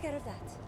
care of that.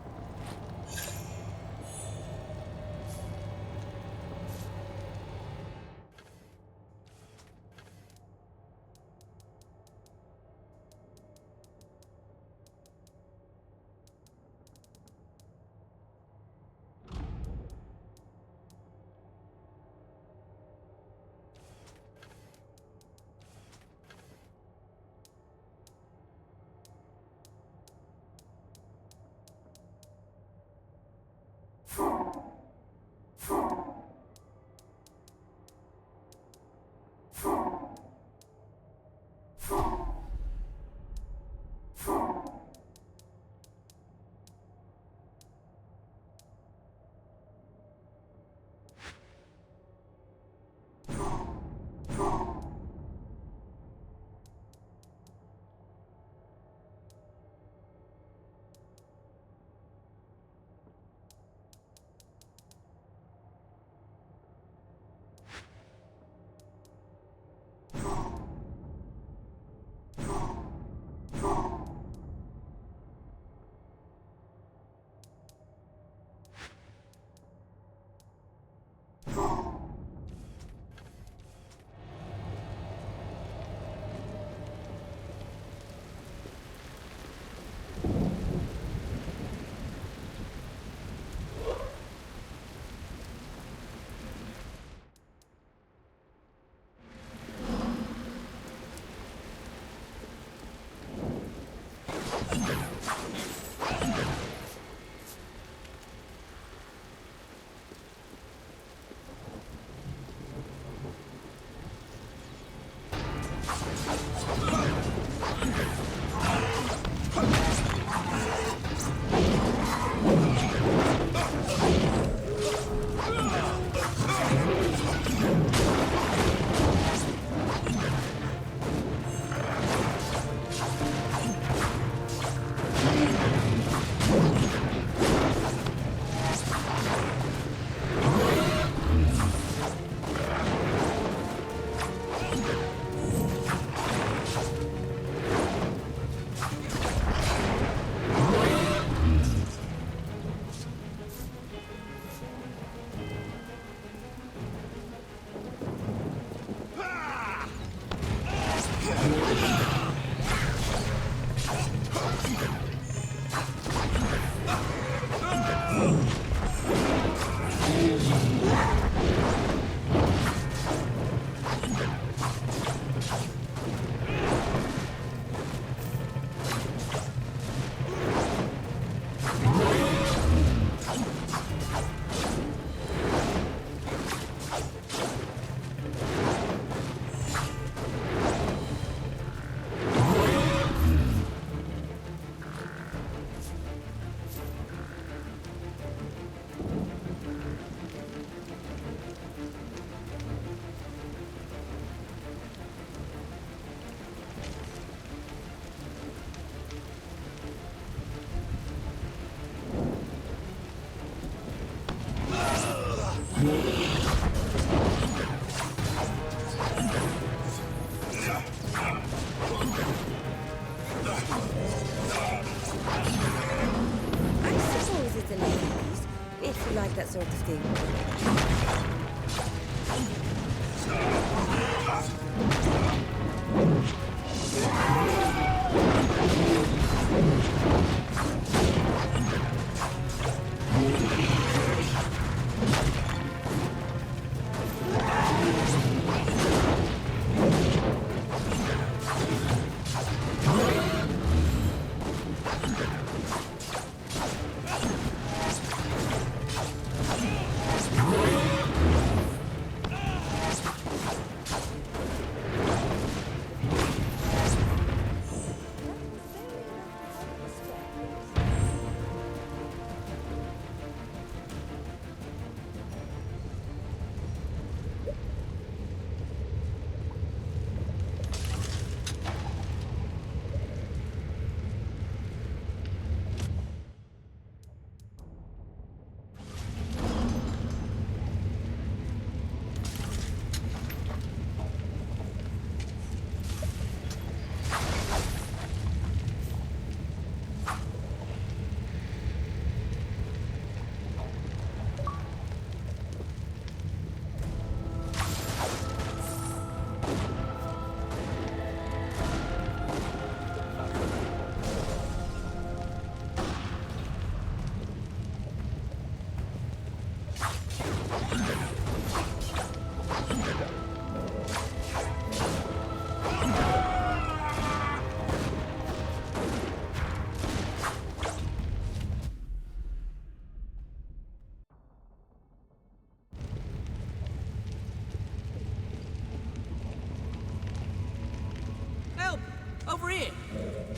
I suppose it's an ease, if you like that sort of thing.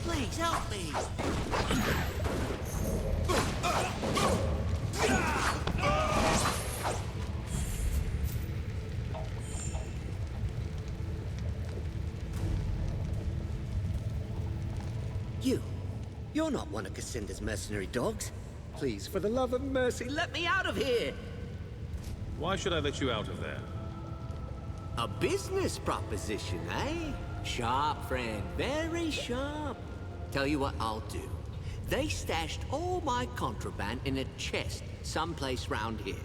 Please help me! You're not one of Cassinda's mercenary dogs. Please, for the love of mercy, let me out of here! Why should I let you out of there? A business proposition, eh? Sharp, friend. Very sharp. Tell you what I'll do. They stashed all my contraband in a chest someplace round here.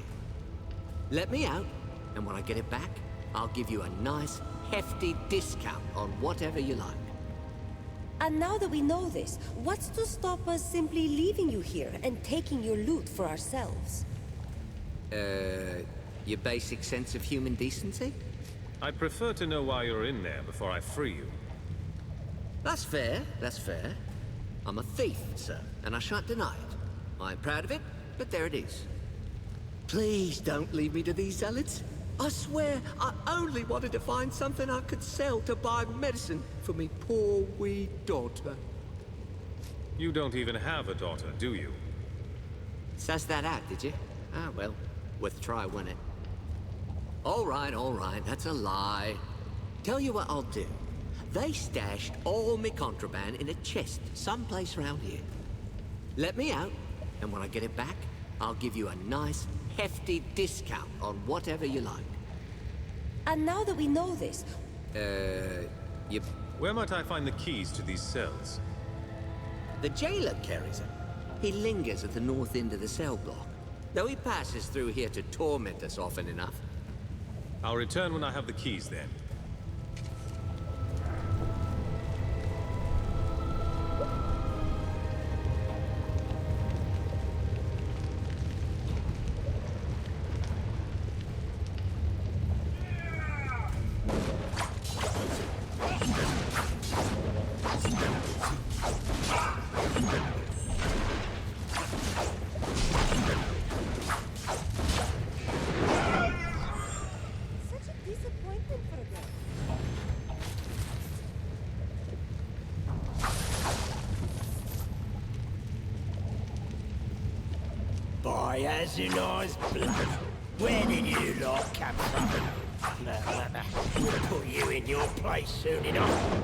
Let me out, and when I get it back, I'll give you a nice, hefty discount on whatever you like. And now that we know this, what's to stop us simply leaving you here and taking your loot for ourselves? Your basic sense of human decency? I'd prefer to know why you're in there before I free you. That's fair, that's fair. I'm a thief, sir, and I shan't deny it. I'm proud of it, but there it is. Please don't leave me to these zealots. I swear, I only wanted to find something I could sell to buy medicine for me poor wee daughter. You don't even have a daughter, do you? Suss that out, did you? Ah, well, worth a try, wasn't it? All right, that's a lie. Tell you what I'll do. They stashed all me contraband in a chest someplace round here. Let me out, and when I get it back, I'll give you a nice, hefty discount on whatever you like. And now that we know this... Where might I find the keys to these cells? The jailer carries them. He lingers at the north end of the cell block, though he passes through here to torment us often enough. I'll return when I have the keys then. By Azunai's blood, where did you lot come from? We'll put you in your place soon enough.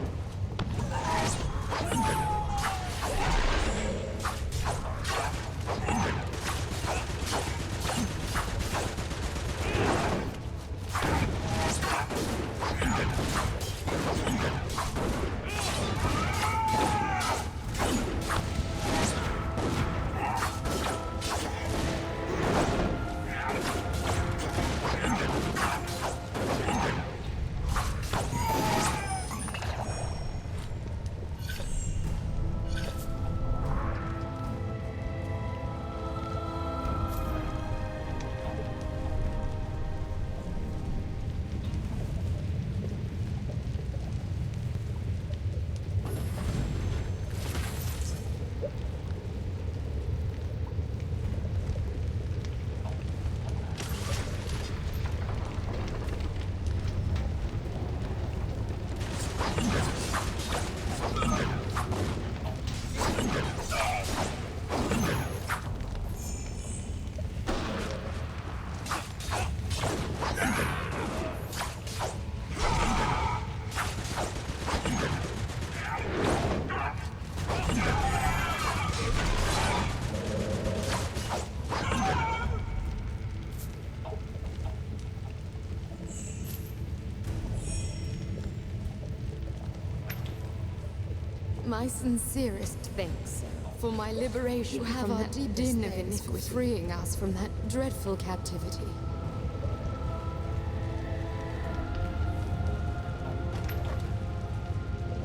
My sincerest thanks for my liberation from that din of iniquity, freeing us from that dreadful captivity.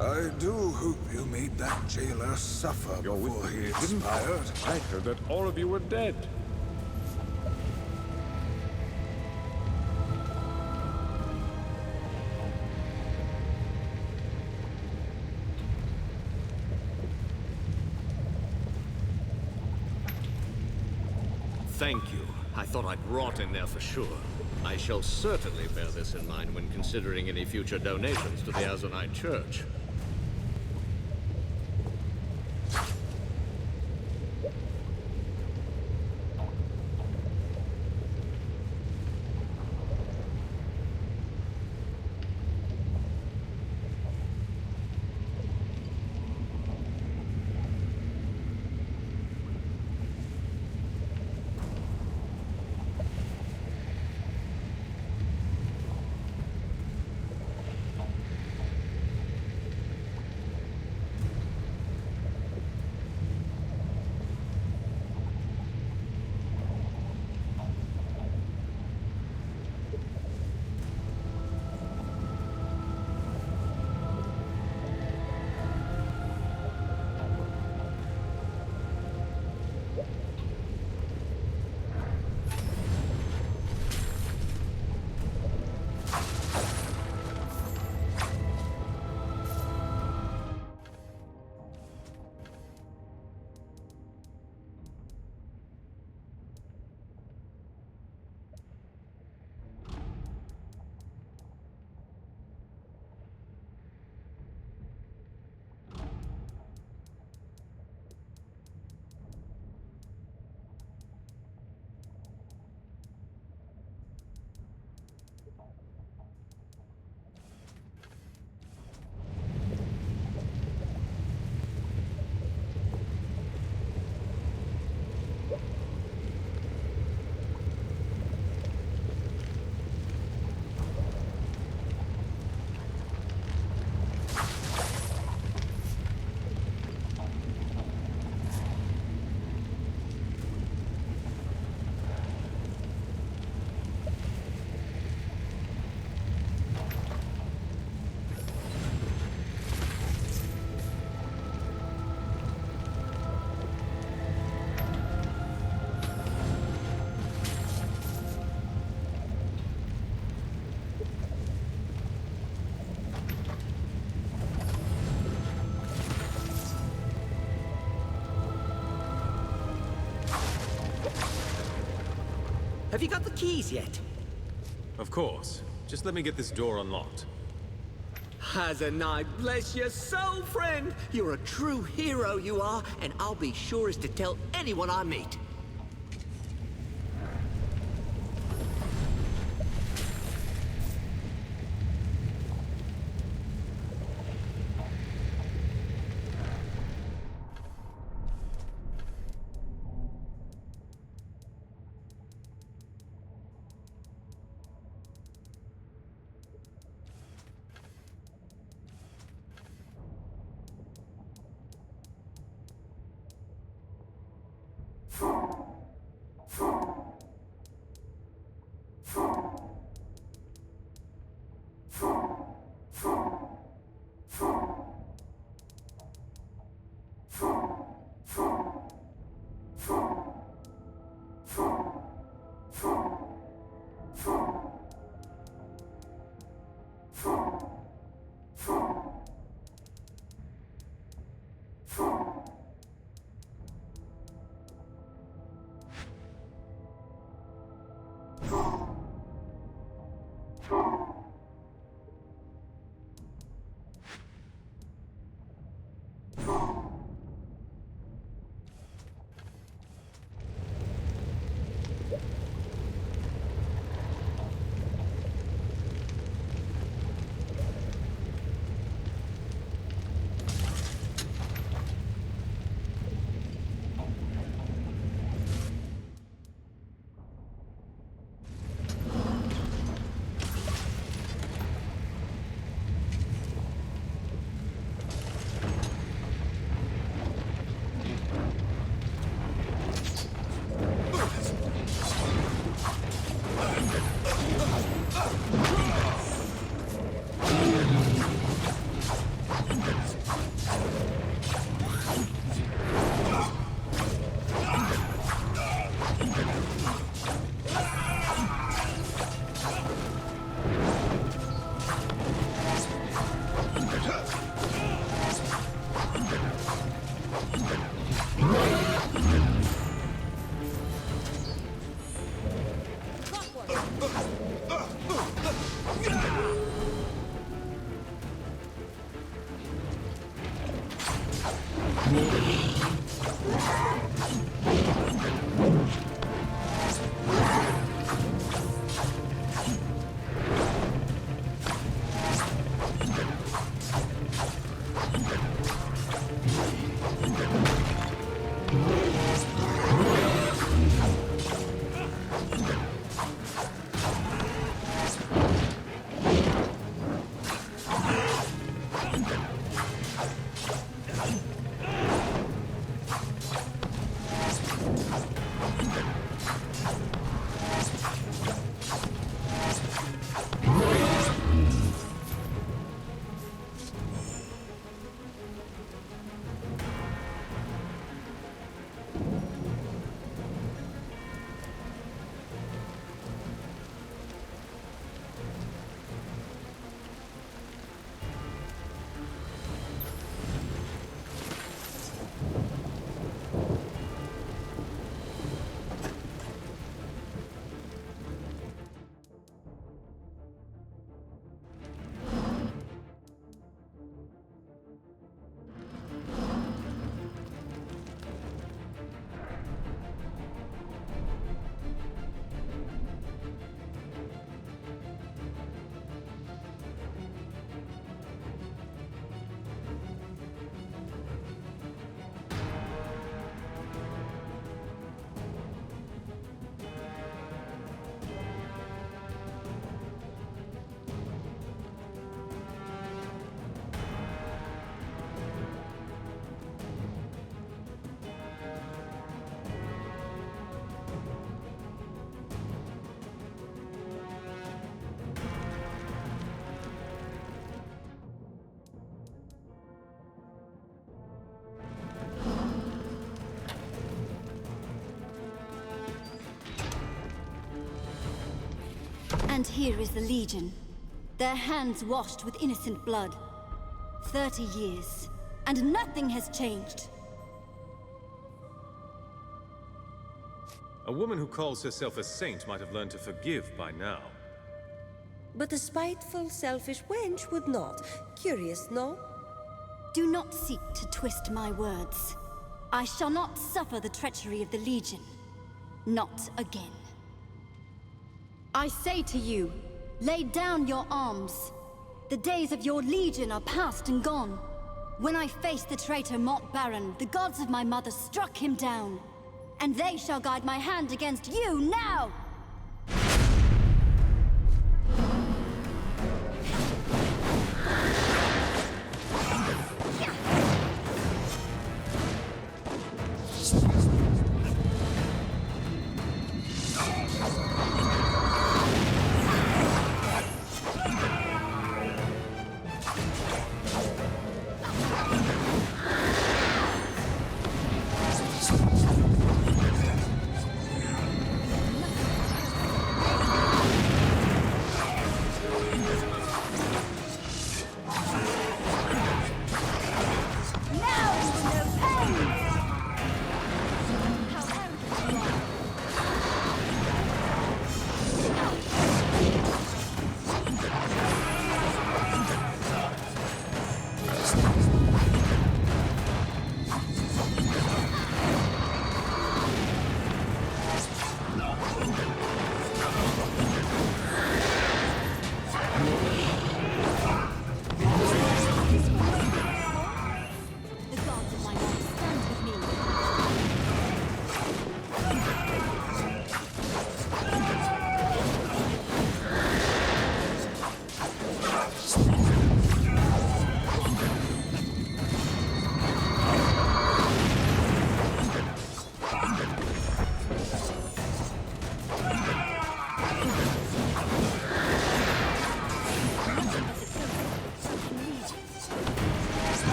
I do hope you made that jailer suffer before he expired. I heard that all of you were dead. Thank you. I thought I'd rot in there for sure. I shall certainly bear this in mind when considering any future donations to the Azonite Church. Have you got the keys yet? Of course. Just let me get this door unlocked. Hazanai, bless your soul, friend! You're a true hero, you are, and I'll be sure as to tell anyone I meet. And here is the Legion, their hands washed with innocent blood. 30 years, and nothing has changed. A woman who calls herself a saint might have learned to forgive by now. But the spiteful, selfish wench would not. Curious, no? Do not seek to twist my words. I shall not suffer the treachery of the Legion. Not again. I say to you, lay down your arms. The days of your Legion are past and gone. When I faced the traitor Mott Baron, the gods of my mother struck him down. And they shall guide my hand against you now!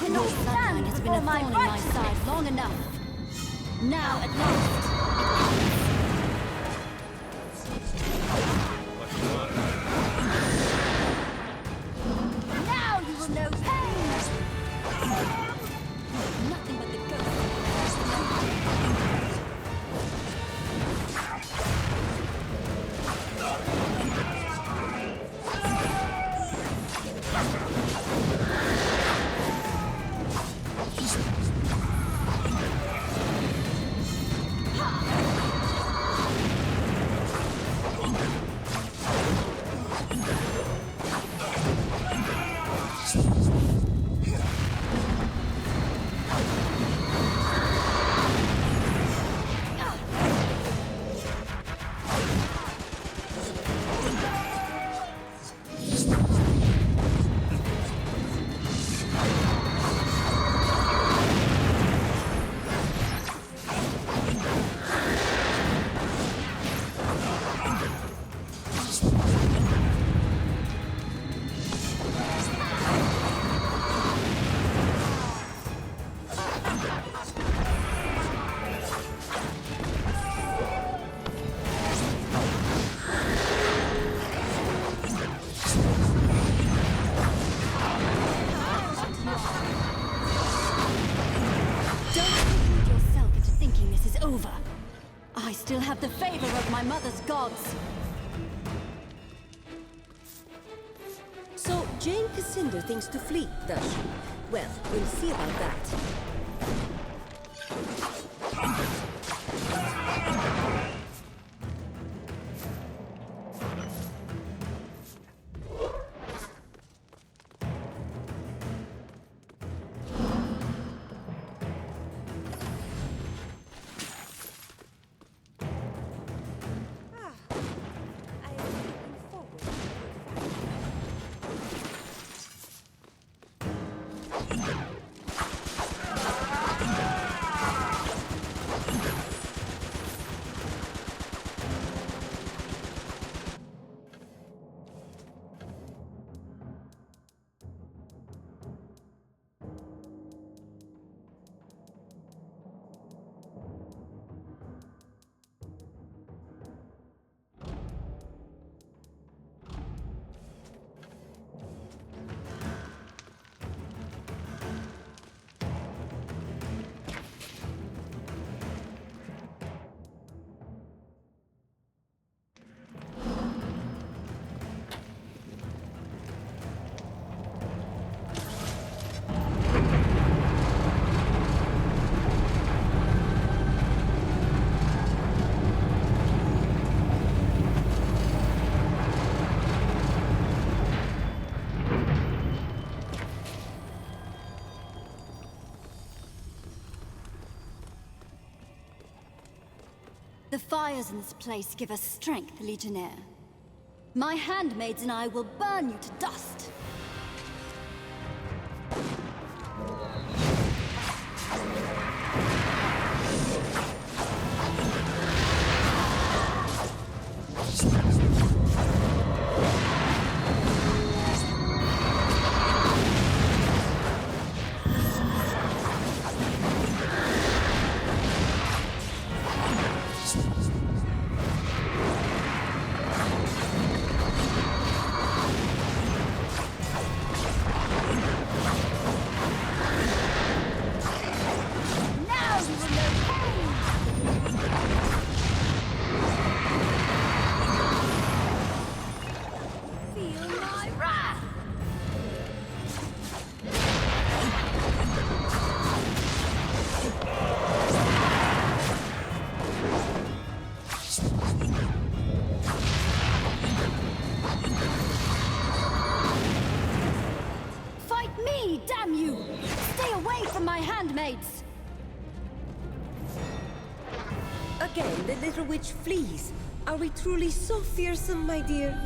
cannot stand has been a thorn in my side long enough. Now, at last, now you will know pain! Nothing but the ghost. I still have the favor of my mother's gods. So Jane Cassandra thinks to flee, does she? Well, we'll see about that. The fires in this place give us strength, Legionnaire. My handmaids and I will burn you to dust. Damn you! Stay away from my handmaids! Again, the little witch flees. Are we truly so fearsome, my dear?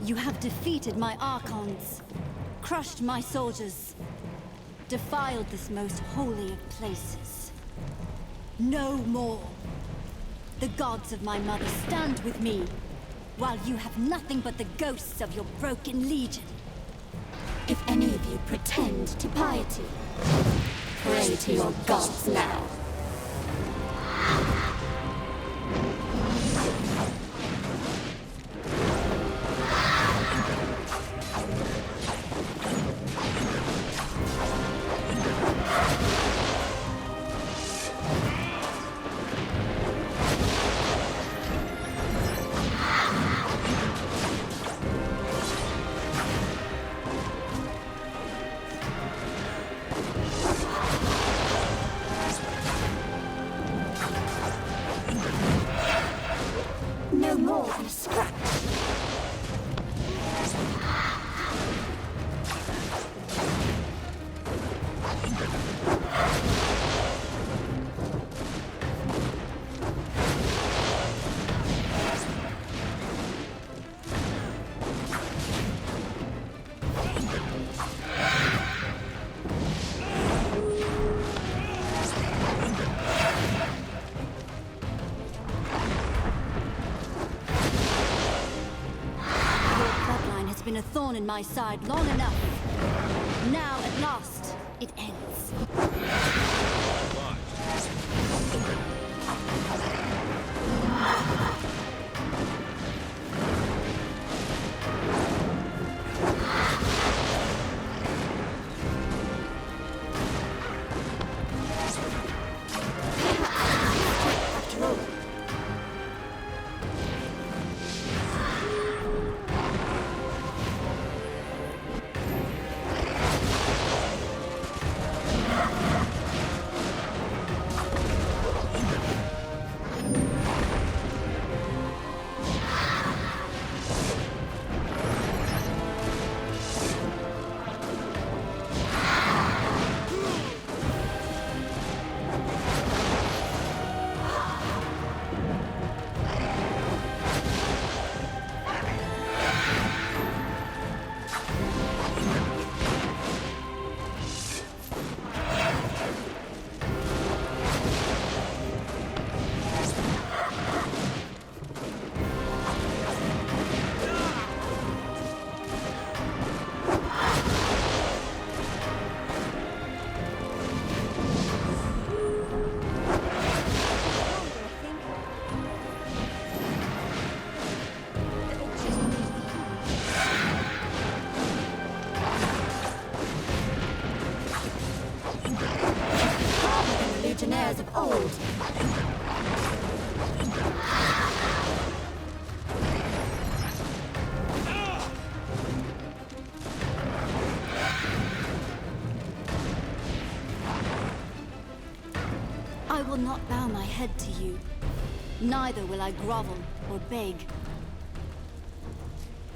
You have defeated my Archons, crushed my soldiers, defiled this most holy of places. No more. The gods of my mother stand with me, while you have nothing but the ghosts of your broken legion. If any of you pretend to piety, pray to your gods now. No more than a scratch. Been a thorn in my side long enough. Now, at last, it ends. After all, legionnaires of old. I will not bow my head to you. Neither will I grovel or beg.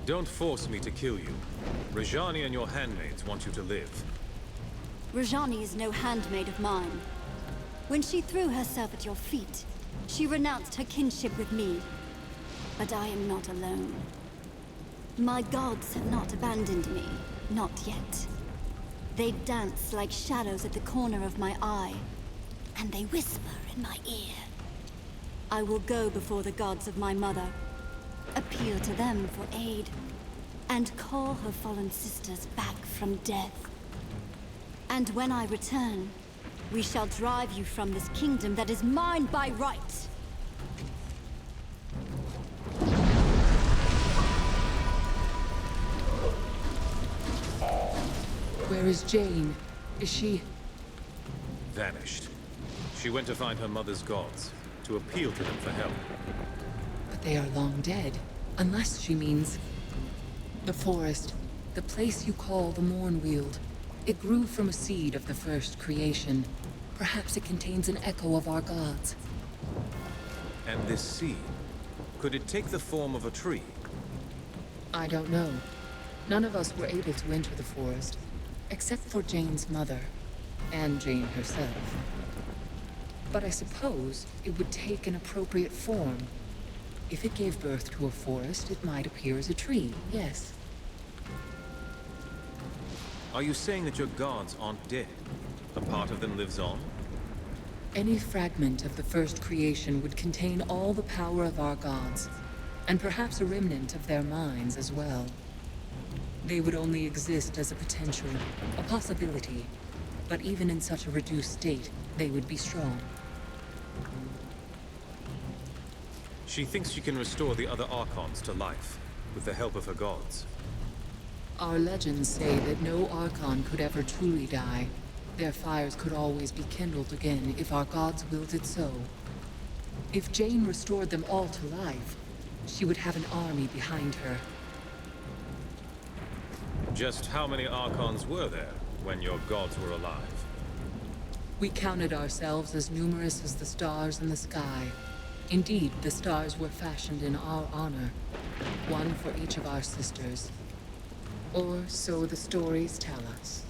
Don't force me to kill you. Rajani and your handmaids want you to live. Rajani is no handmaid of mine. When she threw herself at your feet, she renounced her kinship with me. But I am not alone. My gods have not abandoned me, not yet. They dance like shadows at the corner of my eye, and they whisper in my ear. I will go before the gods of my mother, appeal to them for aid, and call her fallen sisters back from death. And when I return, we shall drive you from this kingdom that is mine by right. Where is Jane? Is she... Vanished. She went to find her mother's gods, to appeal to them for help. But they are long dead. Unless she means... The forest. The place you call the Mournweald. It grew from a seed of the first creation. Perhaps it contains an echo of our gods. And this seed, could it take the form of a tree? I don't know. None of us were able to enter the forest, except for Jane's mother, and Jane herself. But I suppose it would take an appropriate form. If it gave birth to a forest, it might appear as a tree, yes. Are you saying that your gods aren't dead? A part of them lives on? Any fragment of the first creation would contain all the power of our gods, and perhaps a remnant of their minds as well. They would only exist as a potential, a possibility, but even in such a reduced state, they would be strong. She thinks she can restore the other Archons to life, with the help of her gods. Our legends say that no Archon could ever truly die. Their fires could always be kindled again if our gods willed it so. If Jane restored them all to life, she would have an army behind her. Just how many Archons were there when your gods were alive? We counted ourselves as numerous as the stars in the sky. Indeed, the stars were fashioned in our honor, one for each of our sisters. Or so the stories tell us.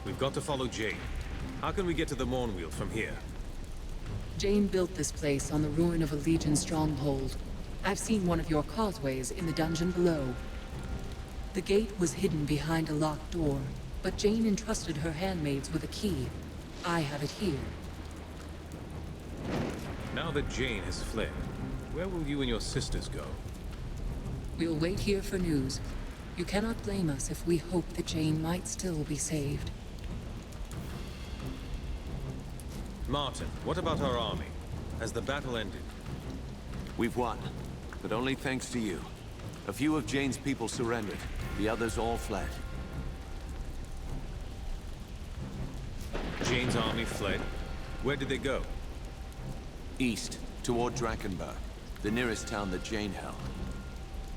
We've got to follow Jane. How can we get to the Mournwheel from here? Jane built this place on the ruin of a Legion stronghold. I've seen one of your causeways in the dungeon below. The gate was hidden behind a locked door, but Jane entrusted her handmaids with a key. I have it here. Now that Jane has fled, where will you and your sisters go? We'll wait here for news. You cannot blame us if we hope that Jane might still be saved. Martin, what about our army? Has the battle ended? We've won, but only thanks to you. A few of Jane's people surrendered. The others all fled. Jane's army fled? Where did they go? East, toward Drakenberg, the nearest town that Jane held.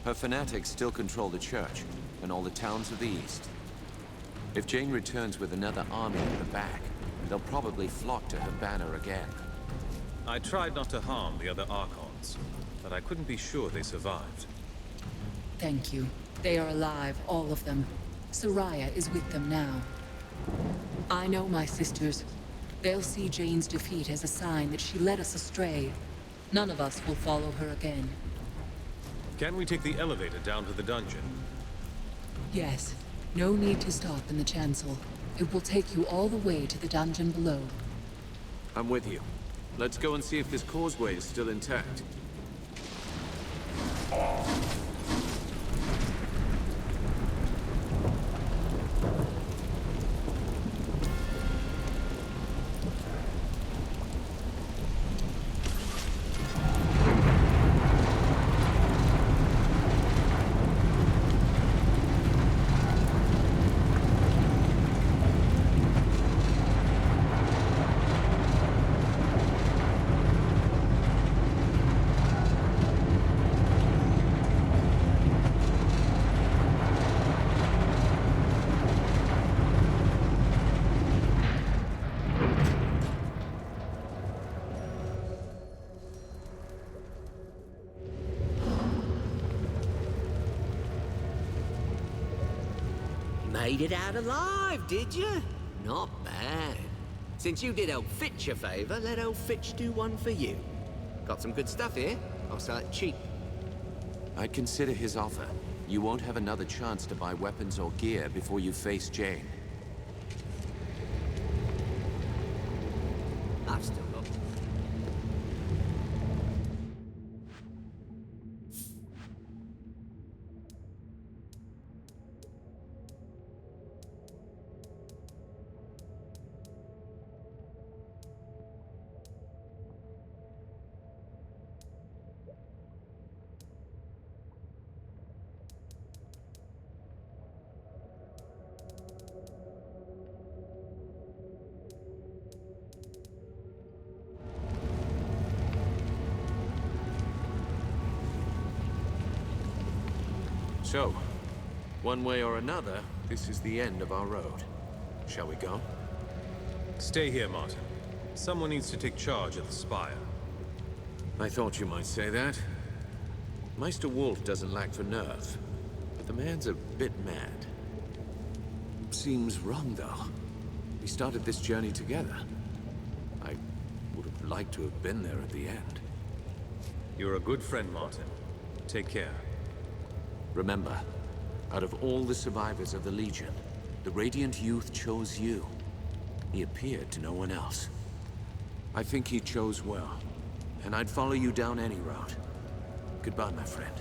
Her fanatics still control the church, and all the towns of the east. If Jane returns with another army at her back, they'll probably flock to her banner again. I tried not to harm the other Archons, but I couldn't be sure they survived. Thank you. They are alive, all of them. Soraya is with them now. I know my sisters. They'll see Jane's defeat as a sign that she led us astray. None of us will follow her again. Can we take the elevator down to the dungeon? Yes. No need to stop in the chancel. It will take you all the way to the dungeon below. I'm with you. Let's go and see if this causeway is still intact. Made it out alive, did you? Not bad. Since you did old Fitch a favor, let old Fitch do one for you. Got some good stuff here. I'll sell it cheap. I'd consider his offer. You won't have another chance to buy weapons or gear before you face Jane. I've still got... So, one way or another, this is the end of our road. Shall we go? Stay here, Martin. Someone needs to take charge of the spire. I thought you might say that. Meister Wolf doesn't lack for nerve, but the man's a bit mad. Seems wrong, though. We started this journey together. I would have liked to have been there at the end. You're a good friend, Martin. Take care. Remember, out of all the survivors of the Legion, the Radiant Youth chose you. He appeared to no one else. I think he chose well, and I'd follow you down any route. Goodbye, my friend.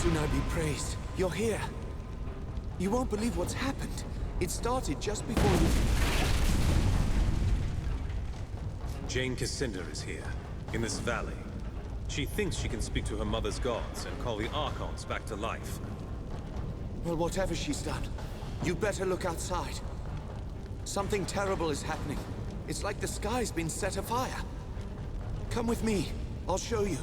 Adonai be praised. You're here. You won't believe what's happened. It started just before you... Jane Cascinder is here, in this valley. She thinks she can speak to her mother's gods and call the Archons back to life. Well, whatever she's done, you'd better look outside. Something terrible is happening. It's like the sky's been set afire. Come with me. I'll show you.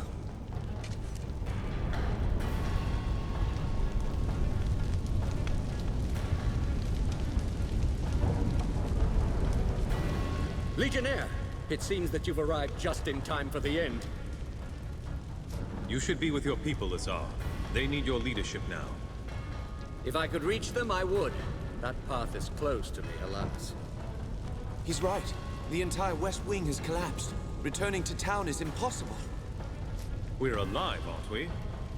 Legionnaire! It seems that you've arrived just in time for the end. You should be with your people, Azar. They need your leadership now. If I could reach them, I would. That path is closed to me, alas. He's right. The entire West Wing has collapsed. Returning to town is impossible. We're alive, aren't we?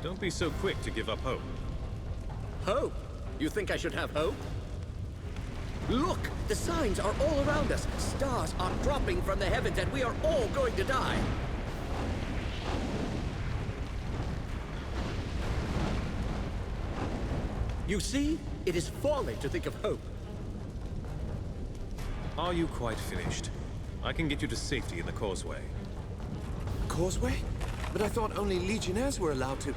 Don't be so quick to give up hope. Hope? You think I should have hope? Look! The signs are all around us! Stars are dropping from the heavens and we are all going to die! You see? It is folly to think of hope. Are you quite finished? I can get you to safety in the causeway. Causeway? But I thought only Legionnaires were allowed to...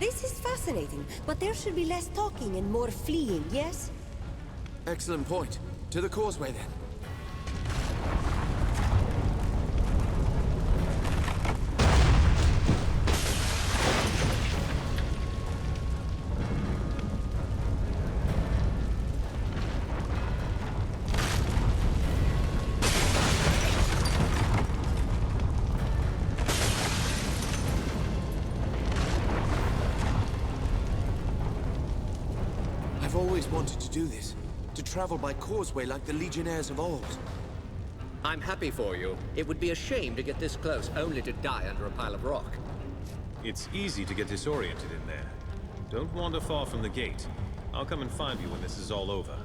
This is fascinating, but there should be less talking and more fleeing, yes? Excellent point. To the causeway, then. always wanted to do this. To travel by causeway like the Legionnaires of old. I'm happy for you. It would be a shame to get this close, only to die under a pile of rock. It's easy to get disoriented in there. Don't wander far from the gate. I'll come and find you when this is all over.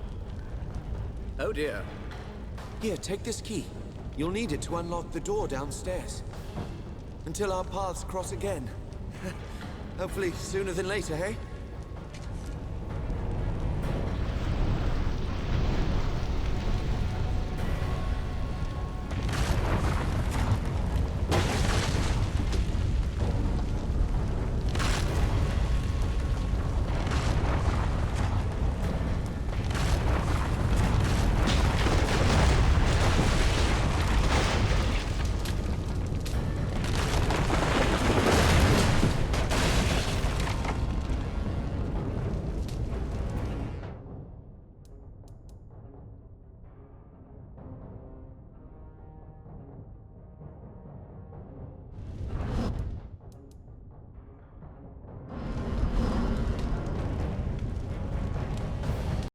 Oh dear. Here, take this key. You'll need it to unlock the door downstairs. Until our paths cross again. Hopefully sooner than later, hey?